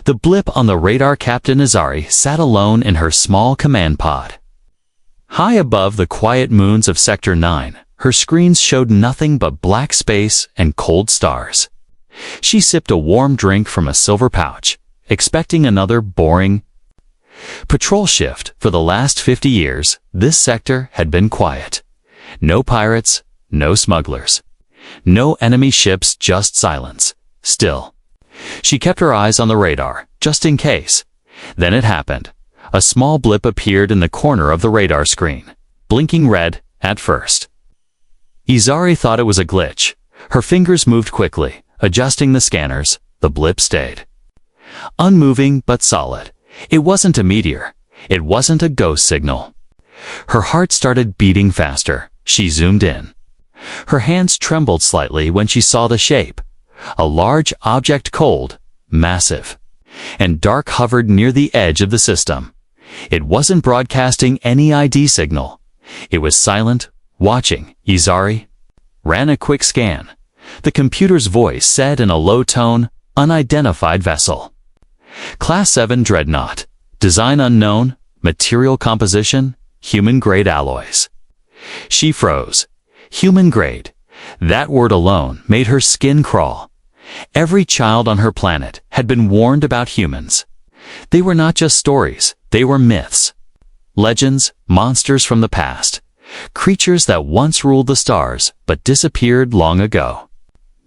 The blip on the radar, Captain Izari sat alone in her small command pod. High above the quiet moons of Sector 9, her screens showed nothing but black space and cold stars. She sipped a warm drink from a silver pouch, expecting another boring patrol shift. For the last 50 years, this sector had been quiet. No pirates, no smugglers. No enemy ships, just silence. Still, she kept her eyes on the radar, just in case. Then it happened. A small blip appeared in the corner of the radar screen, blinking red at first. Izari thought it was a glitch. Her fingers moved quickly, adjusting the scanners. The blip stayed unmoving but solid. It wasn't a meteor. It wasn't a ghost signal. Her heart started beating faster. She zoomed in. Her hands trembled slightly when she saw the shape. A large object, cold, massive, and dark, hovered near the edge of the system. It wasn't broadcasting any ID signal. It was silent, watching. Izari ran a quick scan. The computer's voice said in a low tone, "Unidentified vessel. Class 7 dreadnought. Design unknown. Material composition, human-grade alloys." She froze. Human-grade. That word alone made her skin crawl. Every child on her planet had been warned about humans. They were not just stories, they were myths. Legends, monsters from the past. Creatures that once ruled the stars, but disappeared long ago.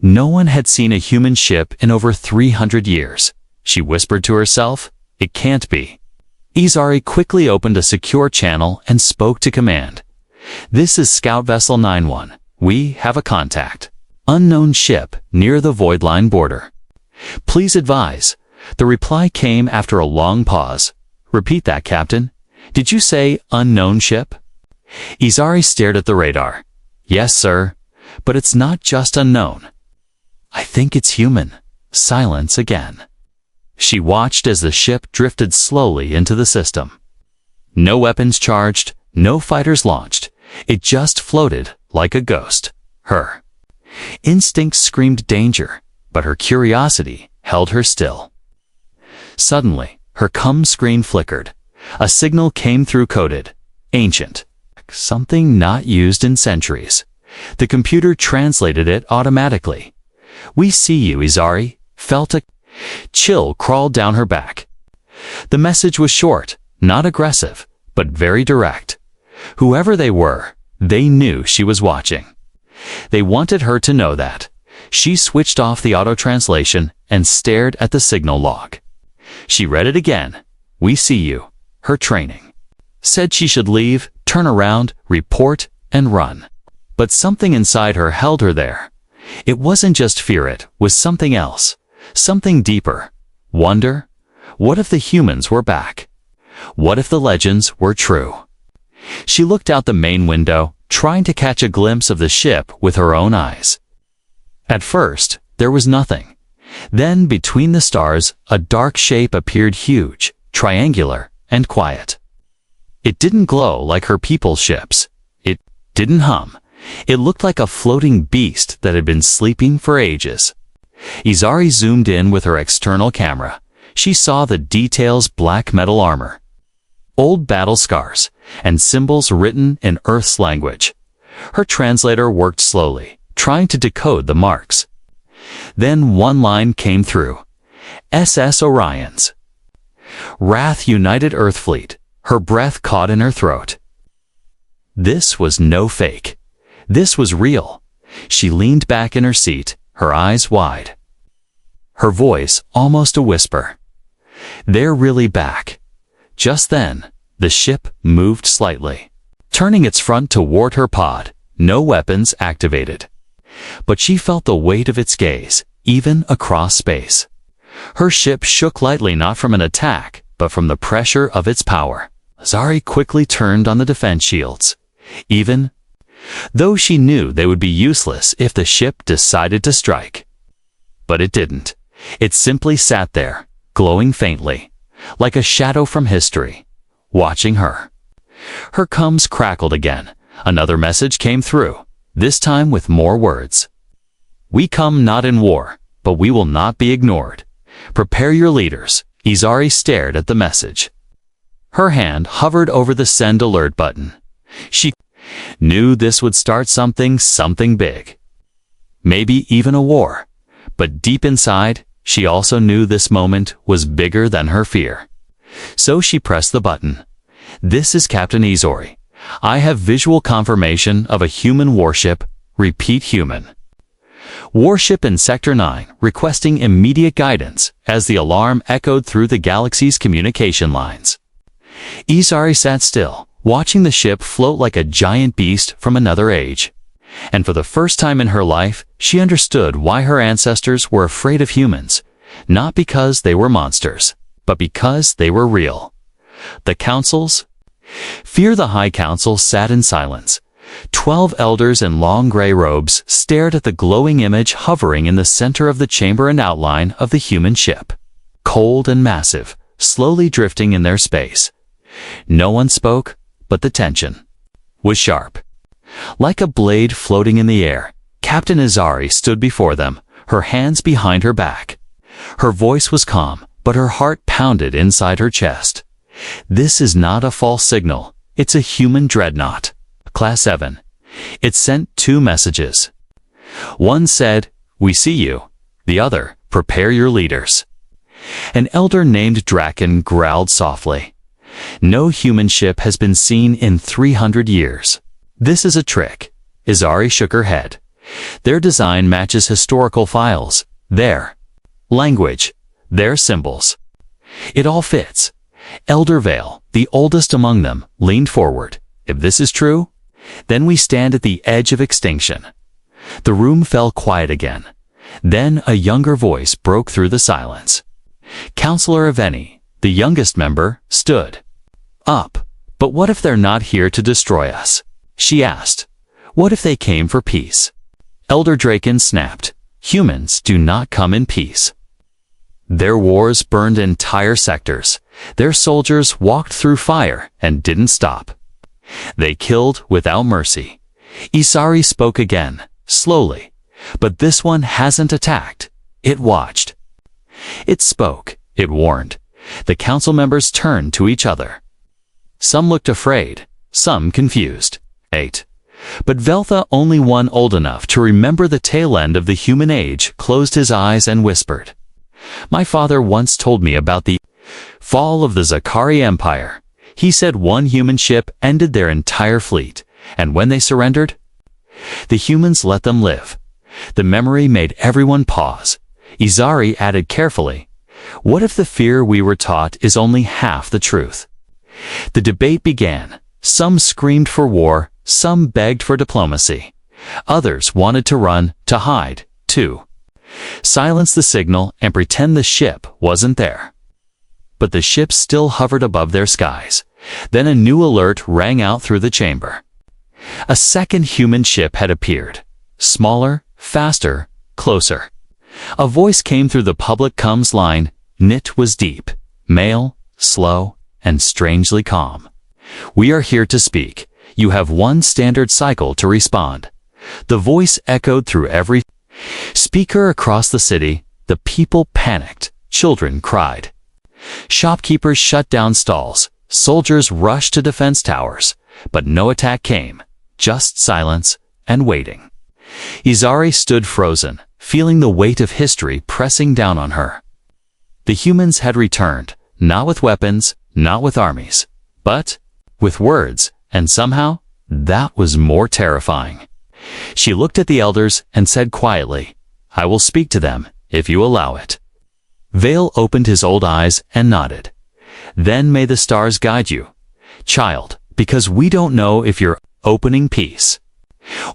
No one had seen a human ship in over 300 years. She whispered to herself, "It can't be." Izari quickly opened a secure channel and spoke to command. "This is Scout Vessel 9-1. We have a contact. Unknown ship near the Void Line border. Please advise." The reply came after a long pause. "Repeat that, Captain. Did you say unknown ship?" Izari stared at the radar. "Yes, sir. But it's not just unknown. I think it's human." Silence again. She watched as the ship drifted slowly into the system. No weapons charged, no fighters launched. It just floated like a ghost. Her instincts screamed danger, but her curiosity held her still. Suddenly, her comm screen flickered. A signal came through, coded ancient, something not used in centuries. The computer translated it automatically. "We see you." Izari felt a chill crawl down her back. The message was short, not aggressive, but very direct. Whoever they were, they knew she was watching. They wanted her to know that. She switched off the auto-translation and stared at the signal log. She read it again. "We see you." Her training said she should leave, turn around, report, and run. But something inside her held her there. It wasn't just fear, it was something else. Something deeper. Wonder. What if the humans were back? What if the legends were true? She looked out the main window, trying to catch a glimpse of the ship with her own eyes. At first, there was nothing. Then, between the stars, a dark shape appeared, huge, triangular, and quiet. It didn't glow like her people's ships. It didn't hum. It looked like a floating beast that had been sleeping for ages. Izari zoomed in with her external camera. She saw the details: black metal armor, old battle scars, and symbols written in Earth's language. Her translator worked slowly, trying to decode the marks. Then one line came through. SS Orions. Wrath United Earth Fleet. Her breath caught in her throat. This was no fake. This was real. She leaned back in her seat, her eyes wide. Her voice almost a whisper. "They're really back." Just then, the ship moved slightly, turning its front toward her pod. No weapons activated. But she felt the weight of its gaze, even across space. Her ship shook lightly, not from an attack, but from the pressure of its power. Izari quickly turned on the defense shields, even though she knew they would be useless if the ship decided to strike. But it didn't. It simply sat there, glowing faintly, like a shadow from history, watching her. Her comms crackled again. Another message came through, this time with more words. "We come not in war, but we will not be ignored. Prepare your leaders. Izari stared at the message. Her hand hovered over the send alert button. She knew this would start something big. Maybe even a war. But deep inside, she also knew this moment was bigger than her fear. So she pressed the button. This is Captain Izari. I have visual confirmation of a human warship. Repeat human. Warship in Sector 9 requesting immediate guidance as the alarm echoed through the galaxy's communication lines. Izari sat still, watching the ship float like a giant beast from another age. And for the first time in her life, she understood why her ancestors were afraid of humans, not because they were monsters, but because they were real. The councils? Fear the High Council sat in silence. 12 elders in long gray robes stared at the glowing image hovering in the center of the chamber and outline of the human ship. Cold and massive, slowly drifting in their space. No one spoke, but the tension was sharp. Like a blade floating in the air, Captain Izari stood before them, her hands behind her back. Her voice was calm, but her heart pounded inside her chest. This is not a false signal. It's a human dreadnought. Class 7. It sent 2 messages. One said, "We see you." The other, "Prepare your leaders." An elder named Draken growled softly. No human ship has been seen in 300 years. This is a trick. Izari shook her head. Their design matches historical files. Their language. Their symbols. It all fits. Elder Vale, the oldest among them, leaned forward. If this is true, then we stand at the edge of extinction. The room fell quiet again. Then a younger voice broke through the silence. Counselor Aveni, the youngest member, stood up. But what if they're not here to destroy us? She asked. What if they came for peace? Elder Draken snapped. Humans do not come in peace. Their wars burned entire sectors. Their soldiers walked through fire and didn't stop. They killed without mercy. Izari spoke again, slowly. But this one hasn't attacked. It watched. It spoke. It warned. The council members turned to each other. Some looked afraid, some confused. 8. But Veltha, only one old enough to remember the tail end of the human age, closed his eyes and whispered. My father once told me about the fall of the Zakari Empire. He said one human ship ended their entire fleet, and when they surrendered, the humans let them live. The memory made everyone pause. Izari added carefully, what if the fear we were taught is only half the truth? The debate began. Some screamed for war, some begged for diplomacy. Others wanted to run, to hide, to silence the signal and pretend the ship wasn't there. But the ship still hovered above their skies. Then a new alert rang out through the chamber. A second human ship had appeared. Smaller, faster, closer. A voice came through the public comms line. It was deep, male, slow, and strangely calm. We are here to speak. You have one standard cycle to respond. The voice echoed through every speaker across the city. The people panicked. Children cried. Shopkeepers shut down stalls. Soldiers rushed to defense towers. But no attack came. Just silence and waiting. Izari stood frozen, feeling the weight of history pressing down on her. The humans had returned, not with weapons, not with armies, but with words, and somehow, that was more terrifying. She looked at the elders and said quietly, I will speak to them, if you allow it. Vale opened his old eyes and nodded. Then may the stars guide you, child, because we don't know if you're opening peace,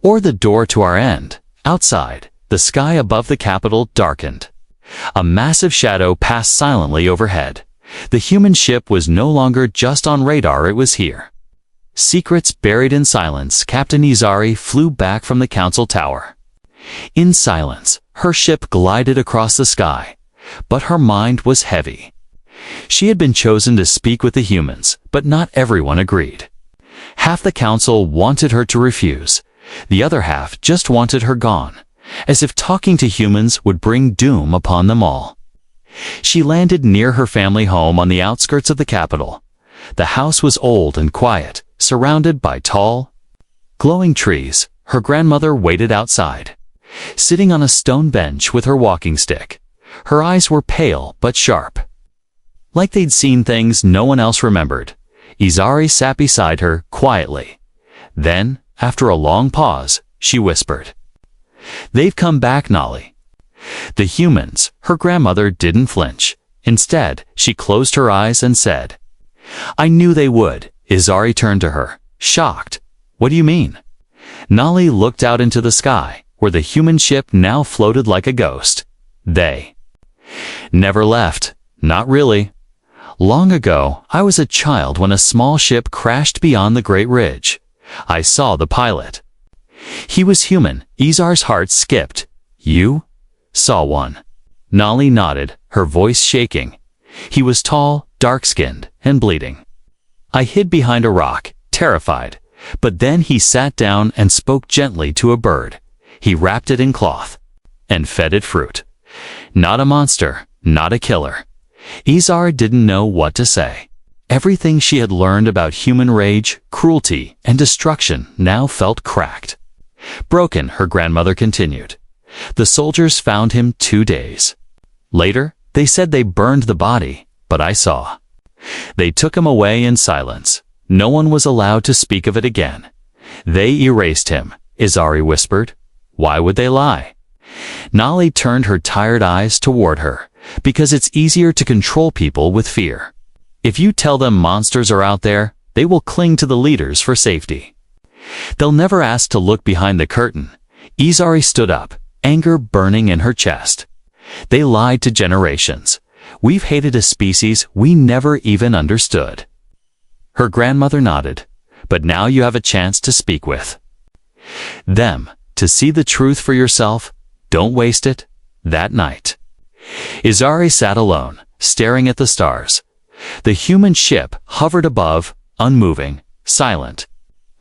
or the door to our end. Outside, the sky above the capital darkened. A massive shadow passed silently overhead. The human ship was no longer just on radar, it was here. Secrets buried in silence, Captain Izari flew back from the council tower. In silence, her ship glided across the sky, but her mind was heavy. She had been chosen to speak with the humans, but not everyone agreed. Half the council wanted her to refuse. The other half just wanted her gone, as if talking to humans would bring doom upon them all. She landed near her family home on the outskirts of the capital. The house was old and quiet, surrounded by tall, glowing trees. Her grandmother waited outside, sitting on a stone bench with her walking stick. Her eyes were pale but sharp, like they'd seen things no one else remembered. Izari sat beside her quietly. Then, after a long pause, she whispered, "They've come back, Nolly." The humans, her grandmother, didn't flinch. Instead, she closed her eyes and said, "I knew they would." Izari turned to her, shocked. "What do you mean?" Nolly looked out into the sky, where the human ship now floated like a ghost. They never left. Not really. Long ago, I was a child when a small ship crashed beyond the Great Ridge. I saw the pilot. He was human. Izar's heart skipped. "You saw one?" Nolly nodded, her voice shaking. "He was tall, dark-skinned, and bleeding. I hid behind a rock, terrified, but then he sat down and spoke gently to a bird. He wrapped it in cloth and fed it fruit. Not a monster, not a killer." Izar didn't know what to say. Everything she had learned about human rage, cruelty, and destruction now felt cracked. Broken, her grandmother continued. "The soldiers found him 2 days later. They said they burned the body, but I saw. They took him away in silence. No one was allowed to speak of it again. They erased him," Izari whispered. "Why would they lie?" Nolly turned her tired eyes toward her. "Because it's easier to control people with fear. If you tell them monsters are out there, they will cling to the leaders for safety. They'll never ask to look behind the curtain." Izari stood up, anger burning in her chest. "They lied to generations. We've hated a species we never even understood." Her grandmother nodded. "But now you have a chance to speak with them, to see the truth for yourself. Don't waste it." That night, Izari sat alone, staring at the stars. The human ship hovered above, unmoving, silent,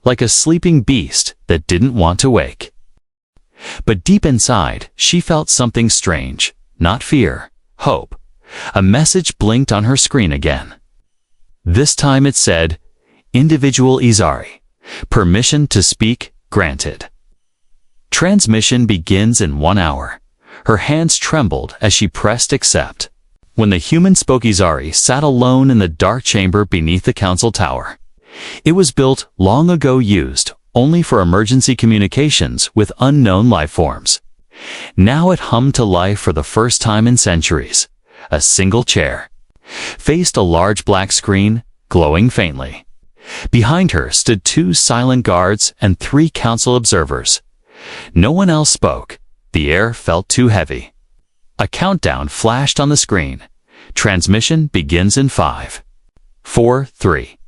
like a sleeping beast that didn't want to wake. But deep inside, she felt something strange. Not fear, hope. A message blinked on her screen again. This time it said, "Individual Izari. Permission to speak granted. Transmission begins in 1 hour." Her hands trembled as she pressed accept. When the human spoke, Izari sat alone in the dark chamber beneath the council tower. It was built long ago, used only for emergency communications with unknown life forms. Now it hummed to life for the first time in centuries. A single chair faced a large black screen, glowing faintly. Behind her stood 2 silent guards and 3 council observers. No one else spoke. The air felt too heavy. A countdown flashed on the screen. Transmission begins in 5, 4, 3.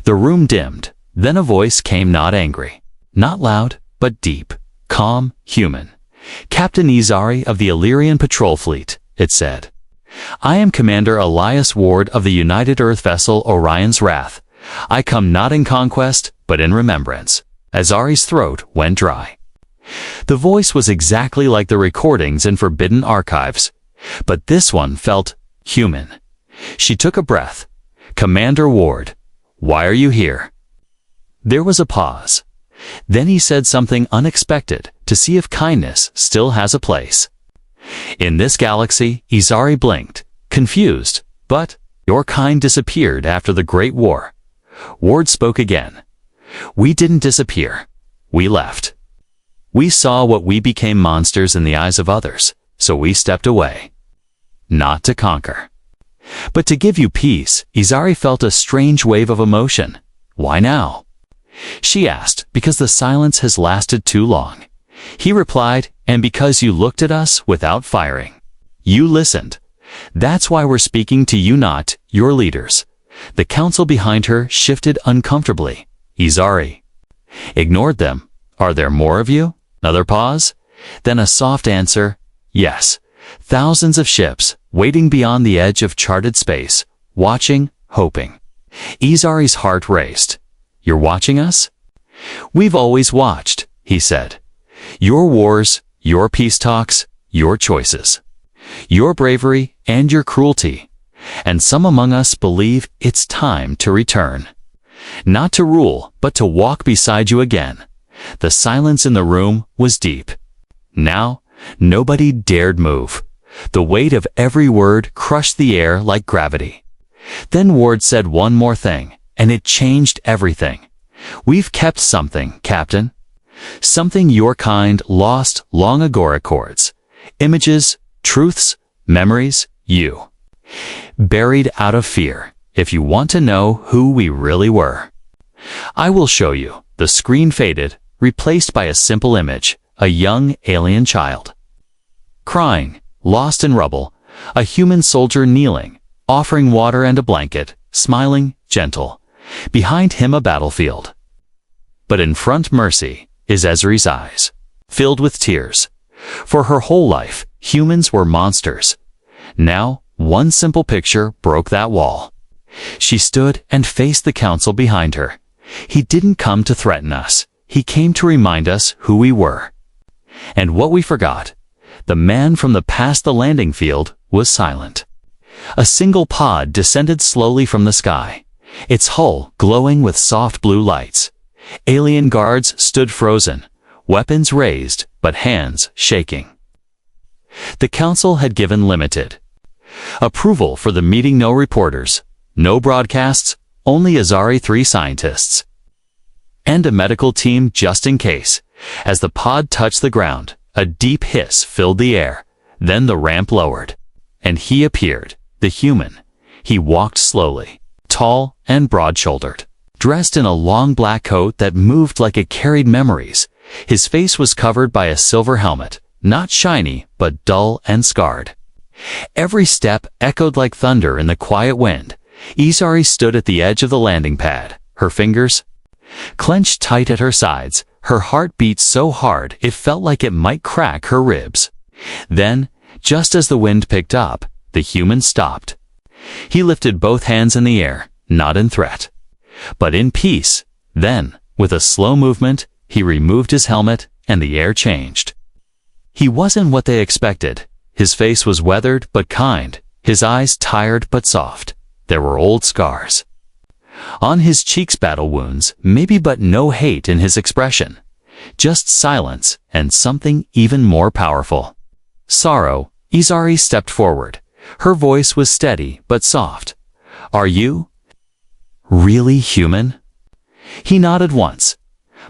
The room dimmed. Then a voice came, not angry, not loud, but deep, calm, human. "Captain Izari of the Illyrian Patrol Fleet," it said. "I am Commander Elias Ward of the United Earth vessel Orion's Wrath. I come not in conquest, but in remembrance." Izari's throat went dry. The voice was exactly like the recordings in forbidden archives, but this one felt human. She took a breath. "Commander Ward, why are you here?" There was a pause. Then he said something unexpected, to see if kindness still has a place. "In this galaxy," Izari blinked, confused, "but your kind disappeared after the Great War." Ward spoke again. "We didn't disappear. We left. We saw what we became, monsters in the eyes of others, so we stepped away. Not to conquer, but to give you peace." Izari felt a strange wave of emotion. "Why now?" she asked. "Because the silence has lasted too long." He replied, "And because you looked at us without firing. You listened. That's why we're speaking to you, not your leaders." The council behind her shifted uncomfortably. Izari ignored them. "Are there more of you?" Another pause. Then a soft answer. "Yes. Thousands of ships, waiting beyond the edge of charted space, watching, hoping." Izari's heart raced. "You're watching us?" "We've always watched," he said. "Your wars, your peace talks, your choices. your bravery and your cruelty, and some among us believe it's time to return. Not to rule, but to walk beside you again. The silence in the room was deep. Now, nobody dared move. The weight of every word crushed the air like gravity. Then Ward said one more thing, and it changed everything. We've kept something, Captain. Something your kind lost long ago records. Images, truths, memories, you. Buried out of fear, if you want to know who we really were. I will show you. The screen faded, replaced by a simple image, a young alien child. Crying, lost in rubble, a human soldier kneeling, offering water and a blanket, smiling, gentle. Behind him a battlefield. But in front mercy is Ezri's eyes, filled with tears. For her whole life, humans were monsters. Now, one simple picture broke that wall. She stood and faced the council behind her. He didn't come to threaten us. He came to remind us who we were. And what we forgot. The man from the past the landing field was silent. A single pod descended slowly from the sky, its hull glowing with soft blue lights. Alien guards stood frozen, weapons raised, but hands shaking. The council had given limited approval for the meeting. No reporters, no broadcasts, only Azari 3 scientists. And a medical team just in case. As the pod touched the ground, a deep hiss filled the air. Then the ramp lowered. And he appeared, the human. He walked slowly, tall and broad-shouldered, dressed in a long black coat that moved like it carried memories. His face was covered by a silver helmet, not shiny, but dull and scarred. Every step echoed like thunder in the quiet wind. Izari stood at the edge of the landing pad, her fingers clenched tight at her sides. Her heart beat so hard it felt like it might crack her ribs. Then, just as the wind picked up, the human stopped. He lifted both hands in the air, not in threat, but in peace. Then, with a slow movement, he removed his helmet, and the air changed. He wasn't what they expected. His face was weathered but kind, his eyes tired but soft. There were old scars on his cheeks, battle wounds, maybe, but no hate in his expression. Just silence and something even more powerful. Sorrow. Izari stepped forward. Her voice was steady but soft. Are you really human? He nodded once.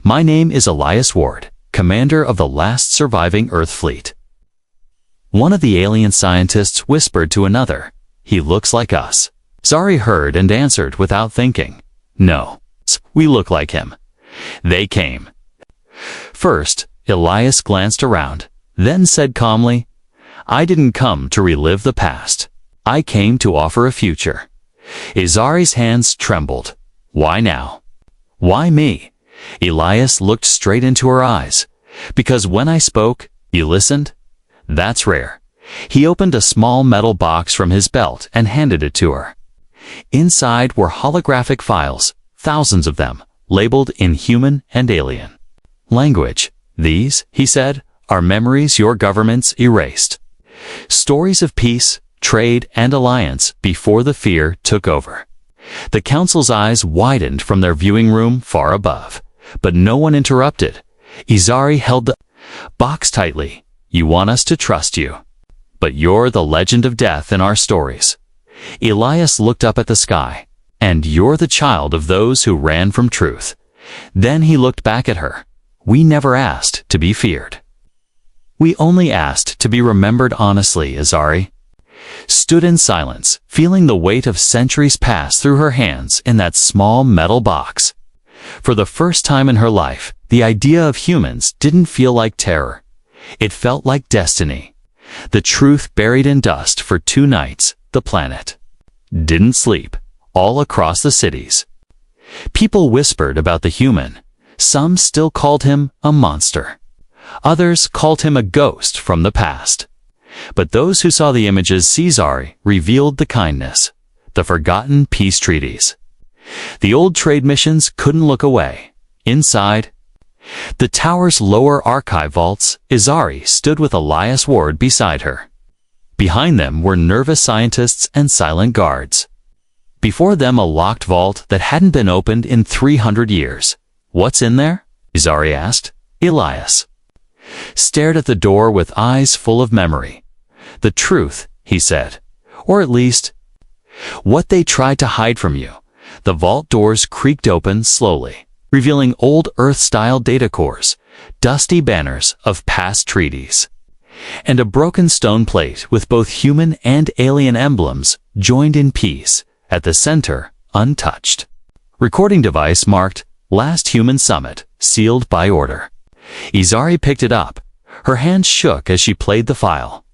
My name is Elias Ward, commander of the last surviving Earth fleet. One of the alien scientists whispered to another, he looks like us. Zari heard and answered without thinking. No, we look like him. They came. First, Elias glanced around, then said calmly, I didn't come to relive the past. I came to offer a future. Izari's hands trembled. Why now? Why me? Elias looked straight into her eyes. Because when I spoke, you listened? That's rare. He opened a small metal box from his belt and handed it to her. Inside were holographic files, thousands of them, labeled in human and alien language. These, he said, are memories your governments erased. Stories of peace, trade, and alliance before the fear took over. The council's eyes widened from their viewing room far above, but no one interrupted. Izari held the box tightly. You want us to trust you, but you're the legend of death in our stories. Elias looked up at the sky. And you're the child of those who ran from truth. Then he looked back at her. We never asked to be feared. We only asked to be remembered honestly. Izari stood in silence, feeling the weight of centuries pass through her hands in that small metal box. For the first time in her life, the idea of humans didn't feel like terror. It felt like destiny. The truth buried in dust for 2 nights. The planet didn't sleep, all across the cities. People whispered about the human. Some still called him a monster. Others called him a ghost from the past. But those who saw the images Izari revealed the kindness, the forgotten peace treaties. The old trade missions couldn't look away. Inside the tower's lower archive vaults, Izari stood with Elias Ward beside her. Behind them were nervous scientists and silent guards. Before them a locked vault that hadn't been opened in 300 years. "What's in there?" Izari asked. Elias stared at the door with eyes full of memory. "The truth," he said. "Or at least, what they tried to hide from you." The vault doors creaked open slowly, revealing old Earth-style data cores, dusty banners of past treaties, and a broken stone plate with both human and alien emblems joined in peace, at the center, untouched. Recording device marked "Last Human Summit," sealed by order. Izari picked it up. Her hands shook as she played the file.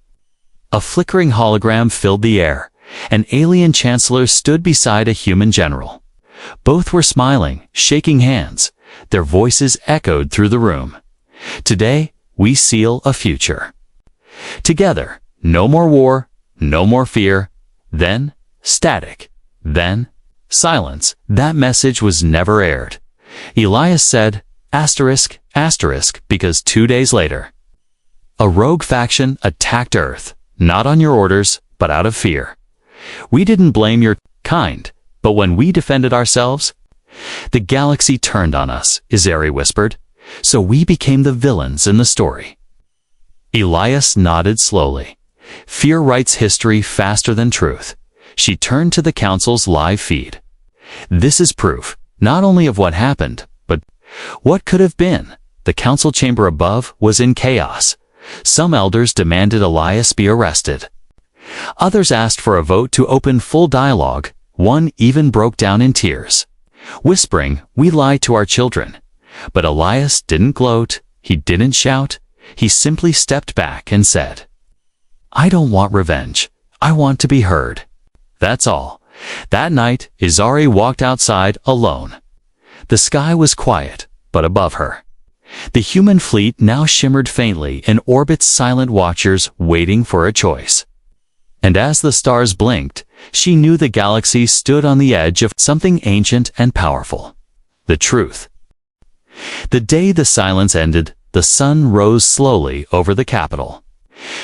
A flickering hologram filled the air. An alien chancellor stood beside a human general. Both were smiling, shaking hands. Their voices echoed through the room. "Today, we seal a future. Together, no more war, no more fear." Then, static. Then, silence. That message was never aired. Elias said, asterisk, asterisk, because 2 days later, a rogue faction attacked Earth, not on your orders, but out of fear. "We didn't blame your kind, but when we defended ourselves, the galaxy turned on us," Izari whispered. "So we became the villains in the story." Elias nodded slowly. Fear writes history faster than truth. She turned to the Council's live feed. "This is proof, not only of what happened, but what could have been." The council chamber above was in chaos. Some elders demanded Elias be arrested. Others asked for a vote to open full dialogue. One even broke down in tears, whispering, "We lie to our children." But Elias didn't gloat. He didn't shout. He simply stepped back and said, "I don't want revenge. I want to be heard." That's all. That night, Izari walked outside alone. The sky was quiet, but above her, the human fleet now shimmered faintly in orbit's silent watchers waiting for a choice. And as the stars blinked, she knew the galaxy stood on the edge of something ancient and powerful. The truth. The day the silence ended, the sun rose slowly over the capital.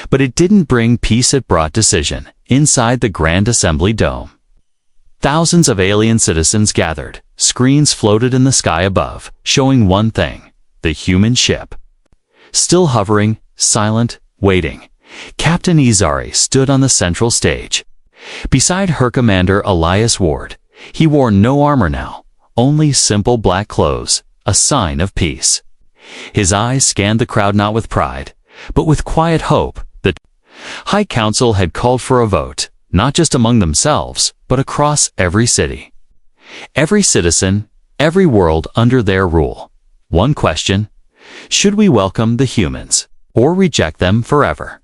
But it didn't bring peace, it brought decision, inside the Grand Assembly Dome. Thousands of alien citizens gathered. Screens floated in the sky above, showing one thing: the human ship. Still hovering, silent, waiting. Captain Izari stood on the central stage. Beside her commander Elias Ward. He wore no armor now, only simple black clothes, a sign of peace. His eyes scanned the crowd not with pride, but with quiet hope. The High Council had called for a vote, not just among themselves, but across every city. Every citizen, every world under their rule. One question: should we welcome the humans, or reject them forever?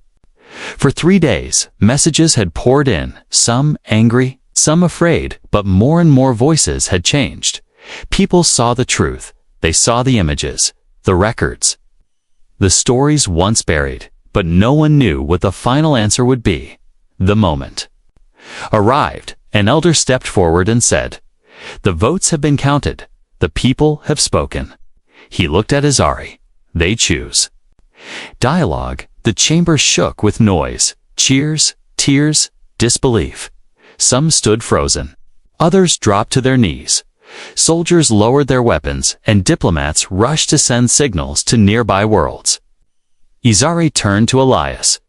For 3 days, messages had poured in, some angry, some afraid, but more and more voices had changed. People saw the truth. They saw the images, the records, the stories once buried, but no one knew what the final answer would be. The moment arrived. An elder stepped forward and said, "The votes have been counted. The people have spoken." He looked at Izari. "They choose." Dialogue. The chamber shook with noise, cheers, tears, disbelief. Some stood frozen. Others dropped to their knees. Soldiers lowered their weapons, and diplomats rushed to send signals to nearby worlds. Izari turned to Elias.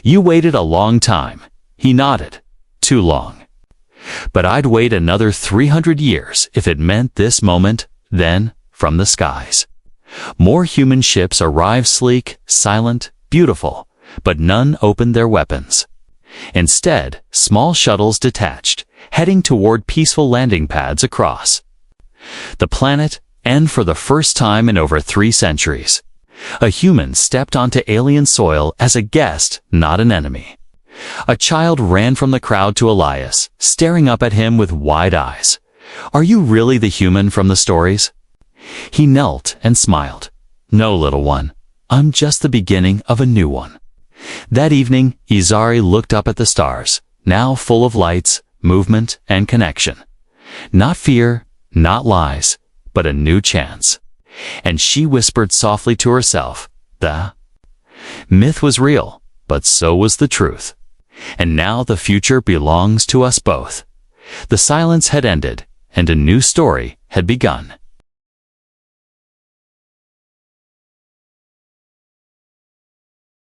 "You waited a long time." He nodded. "Too long. But I'd wait another 300 years if it meant this moment." Then, from the skies, more human ships arrived, sleek, silent, beautiful, but none opened their weapons. Instead, small shuttles detached, heading toward peaceful landing pads across the planet, and for the first time in over 3 centuries, a human stepped onto alien soil as a guest, not an enemy. A child ran from the crowd to Elias, staring up at him with wide eyes. "Are you really the human from the stories?" He knelt and smiled. "No, little one. I'm just the beginning of a new one." That evening, Izari looked up at the stars, now full of lights, movement, and connection. Not fear, not lies, but a new chance. And she whispered softly to herself, the myth was real, but so was the truth. And now the future belongs to us both. The silence had ended, and a new story had begun.